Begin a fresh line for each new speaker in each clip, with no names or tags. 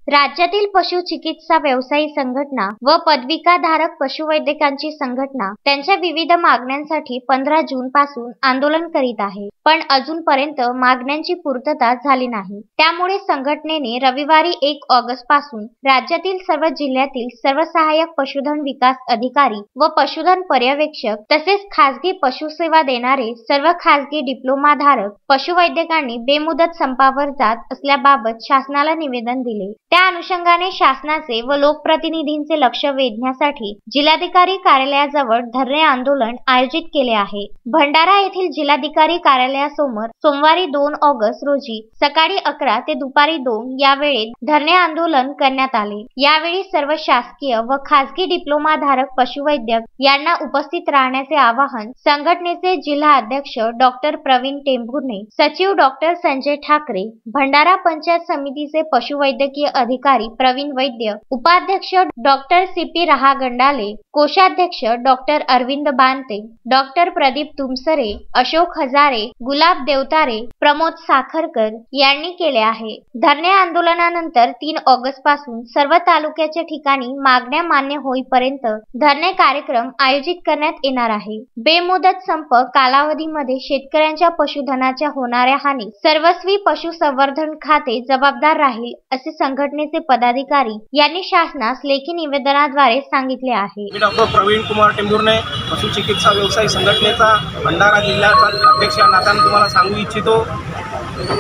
राज्यातील पशु चिकित्सा व्यवसायी संघटना व पदविकाधारक पशुवैद्यकांची संघटना त्यांच्या विविध मागण्यांसाठी 15 जून पासून आंदोलन करीत आहे, पण अजूनपर्यंत मागण्यांची पूर्तता झाली नाही। त्यामुळे संघटनेने रविवारी 1 ऑगस्ट पासून राज्यातील सर्व जिल्ह्यातील सर्व सहाय्यक पशुधन विकास अधिकारी व पशुधन पर्यवेक्षक तसेच खासगी पशुसेवा देणारे सर्व खासगी डिप्लोमाधारक पशुवैद्यकांनी बेमुदत संपावर जात असल्याबाबत शासनाला निवेदन दिले। त्या अनुषंगाने शासनाचे व लोकप्रतिनिधींचे लक्ष वेधण्यासाठी जिल्हाधिकारी कार्यालयाजवळ धरणे आंदोलन आयोजित केले आहे। भंडारा येथील जिल्हाधिकारी कार्यालयासमोर सोमवारी 2 ऑगस्ट रोजी सकाळी 11 ते दुपारी 2 या वेळेत धरणे आंदोलन करण्यात आले। यावेळी सर्व शासकीय व खासगी डिप्लोमाधारक पशुवैद्यक यांना उपस्थित राहण्याचे आवाहन संघटनेचे जिल्हा अध्यक्ष डॉक्टर प्रवीण टेंभुर्णे, सचिव डॉक्टर संजय ठाकरे, भंडारा पंचायत समितीचे पशुवैद्यकीय अधिकारी प्रवीण वैद्य, उपाध्यक्ष डॉक्टर सीपी रहागंडाले, कोषाध्यक्ष डॉक्टर अरविंद बानते, डॉक्टर प्रदीप तुमसरे, अशोक हजारे, गुलाब देवतारे, प्रमोद साखरकर यांनी केले आहे। धरणे आंदोलनानंतर 3 ऑगस्ट पासून सर्व तालुक्याच्या ठिकाणी मागण्या मान्य होईपर्यंत धरणे कार्यक्रम आयोजित करण्यात येणार आहे। बेमुदत संप कालावधीमध्ये शेतकऱ्यांच्या पशुधनाच्या होणाऱ्या हानी सर्वस्वी पशुसंवर्धन खाते जबाबदार राहील असे संघटनेचे पदाधिकारी यांनी शासनास लेखी निवेदनाद्वारे सांगितले आहे।
मी डॉक्टर प्रवीण कुमार टेंभुर्णे, पशु चिकित्सा व्यवसायी संघटनेचा भंडारा जिल्ह्याचा अध्यक्ष या नात्याने तुम्हाला सांगू इच्छितो।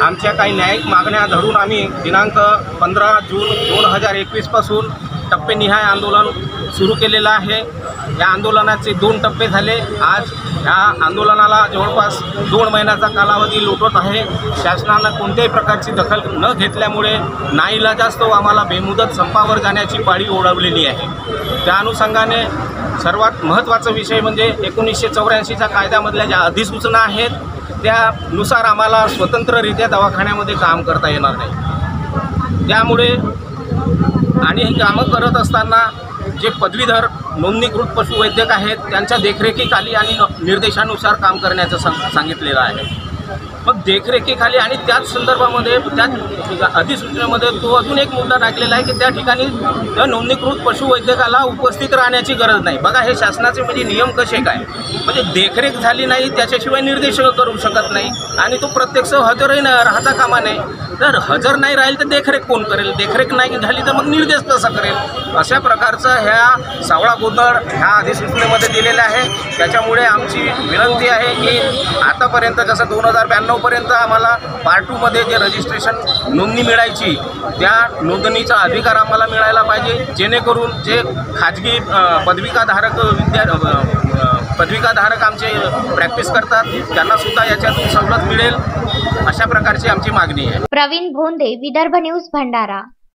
आमच्या काही न्यायिक मागण्या धरून आम्ही दिनांक 15 जून 2021 पासून टप्पेनिहाय आंदोलन सुरू केलेलं आहे। या आंदोलनाचे 2 टप्पे झाले। आज या आंदोलनाला जवळपास 2 महिन्याचा कालावधी लोटत आहे। शासनानं कोणत्याही प्रकारची दखल न घेतल्यामुळे नाईलाजास्तव आम्हाला बेमुदत संपावर जाण्याची पाळी ओढवलेली आहे। त्या अनुषंगाने सर्वात महत्त्वाचा विषय म्हणजे 1984च्या कायद्यामधल्या ज्या अधिसूचना आहेत त्यानुसार आम्हाला स्वतंत्ररित्या दवाखान्यामध्ये काम करता येणार नाही। त्यामुळे आणि ही कामं करत असताना जे पदवीधर नोंदणीकृत पशुवैद्यक आहेत त्यांच्या देखरेखीखाली आणि निर्देशानुसार काम करण्याचं सांगितलेलं आहे। मग देखरेखीखाली आणि त्याच संदर्भामध्ये त्या अधिसूचनेमध्ये तो अजून एक मुद्दा टाकलेला आहे की त्या ठिकाणी नोंदणीकृत पशुवैद्यकाला उपस्थित राहण्याची गरज नाही। बघा हे शासनाचे म्हणजे नियम कसे काय, म्हणजे देखरेख झाली नाही त्याच्याशिवाय निर्देश करू शकत नाही आणि तो प्रत्यक्ष हजरही राहता कामा नाही। तर हजर नाही राहील तर देखरेख कोण करेल, देखरेख नाही झाली तर मग निर्देश कसा करेल, अशा प्रकारचं ह्या सावळा गोंधळ ह्या अधिसूचनेमध्ये दिलेला आहे। त्याच्यामुळे आमची विनंती आहे की आतापर्यंत जसं 2092 पर्यंत आम्हाला पार्ट 2 मध्ये जे रजिस्ट्रेशन नोंदणी मिळायची त्या नोंदणीचा अधिकार आम्हाला मिळायला पाहिजे, जेणेकरून जे खाजगी पदविकाधारक आमचे प्रॅक्टिस करतात त्यांना सुद्धा याच्यातून सवलत मिळेल, अशा प्रकारची आमची मागणी आहे।
प्रवीण भोंदे, विदर्भ न्यूज, भंडारा।